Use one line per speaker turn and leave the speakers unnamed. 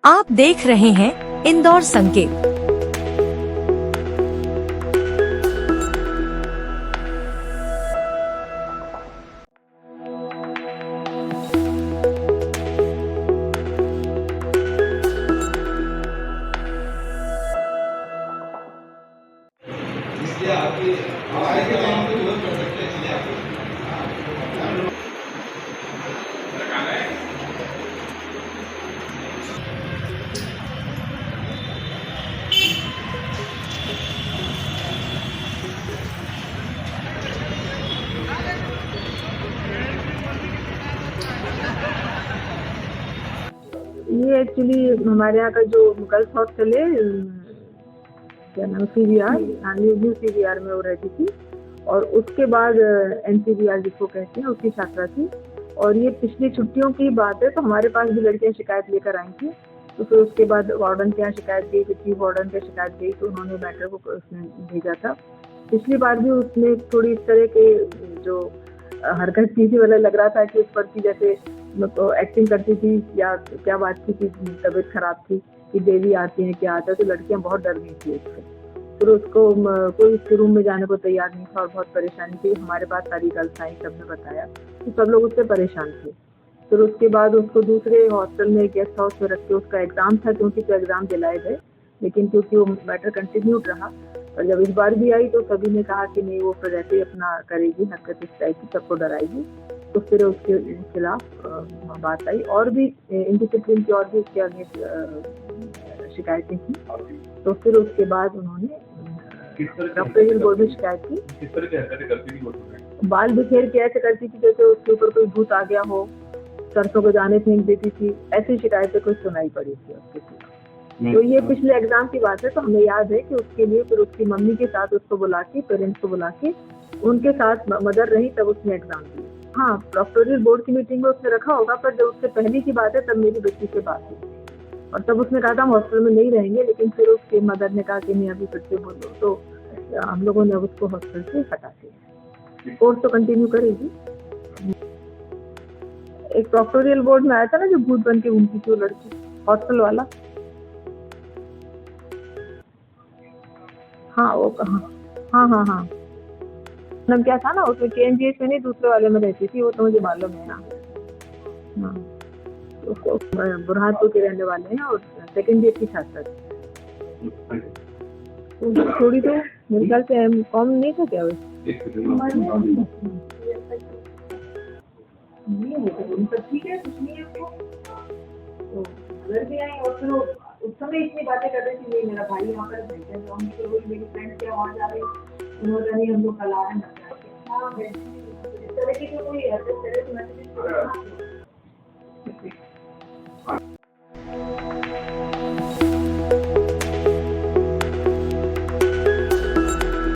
आप देख रहे हैं इंदौर संकेत।
ये एक्चुअली हमारे यहाँ का जो गर्ल्स हॉस्टल है, क्या नाम, CBR, न्यू CBR में वो रहती थी। और उसके बाद NCBR जिसको कहते हैं, उसकी छात्रा थी। और ये पिछली छुट्टियों की बात है, तो हमारे पास भी लड़कियां शिकायत लेकर आई थी। तो फिर उसके बाद वार्डन के यहाँ शिकायत गई, फिर चीफ वार्डन के शिकायत गई, तो उन्होंने मैटर को उसने भेजा था। पिछली बार भी उसमें थोड़ी इस तरह के जो हरकत की थी, मतलब लग रहा था कि उस पर की जैसे एक्टिंग करती थी या क्या बात थी कि तबीयत खराब थी कि देवी आती है क्या आता है, तो लड़कियां बहुत डर गई थी उससे। फिर उसको कोई उसके रूम में जाने को तैयार नहीं था और बहुत परेशानी थी। हमारे पास सारी गर्ल्स आई, सबने बताया कि सब लोग उससे परेशान थे। फिर उसके बाद उसको दूसरे हॉस्टल में, गेस्ट हाउस में रख के, उसका एग्जाम था क्योंकि तो एग्जाम दिलाए गए, लेकिन क्योंकि वो मैटर कंटिन्यूड रहा। और जब इस बार भी आई तो सभी ने कहा कि नहीं, वो फिर ऐसे ही अपना करेगी हरकत, इस टाइप की सबको डराएगी। तो फिर उसके खिलाफ बात आई। और भी इंडिसिप्लिन की और भी उसके अगेंस्ट शिकायतें थी। तो फिर उसके बाद उन्होंने डॉक्टर बोर्ड में शिकायत की।
किस तरह की हरकतें करती थी वो?
बाल बिखेर के ऐसे करती थी जैसे उसके ऊपर कोई भूत आ गया हो, सरसों को जाने फेंक देती थी, ऐसी शिकायतें कुछ सुनाई पड़ी थी उसके खिलाफ। तो ये पिछले एग्जाम की बात है। तो हमें याद है कि उसके लिए फिर उसकी मम्मी के साथ उसको बुला के, पेरेंट्स को बुला के उनके साथ मदर रही, तब उसने एग्जाम दिया। हाँ, प्रोक्टोरियल बोर्ड की मीटिंग में उसने रखा होगा, पर जब उससे पहले की बात है तब मेरी बच्ची से बात हुई और तब उसने कहा था हम हॉस्टल में नहीं रहेंगे, लेकिन फिर उसके मदर ने कहा कि नहीं, अभी फिर से बोलो। तो हम लोगों ने उसको हॉस्टल से हटा दिया। कोर्स तो कंटिन्यू करेगी। एक प्रोक्टोरियल बोर्ड में आया था ना जो भूत बन के घूमती थी वो लड़की, हॉस्टल वाला। हाँ वो, हाँ हाँ हाँ, नाम क्या था ना उसमें, KMGH में नहीं, दूसरे वाले में रहती थी वो, तो मुझे मालूम है। हाँ, उसको बुरहानपुर के रहने वाले हैं और सेकेंड ईयर की छात्रा थी। तो थोड़ी तो मेरे ख्याल से कॉम नहीं था क्या वैसे? ठीक है, कुछ नहीं है उसको। तो घर भी आई और फिर उस समय इतनी बातें कर रही थी, मेरा भाई यहाँ पर बैठे हैं, तो मेरी फ्रेंड क्या वहाँ जा रही, उन्होंने नहीं, हम लोग कल आ रहे हैं। हाँ, इस तरह की कोई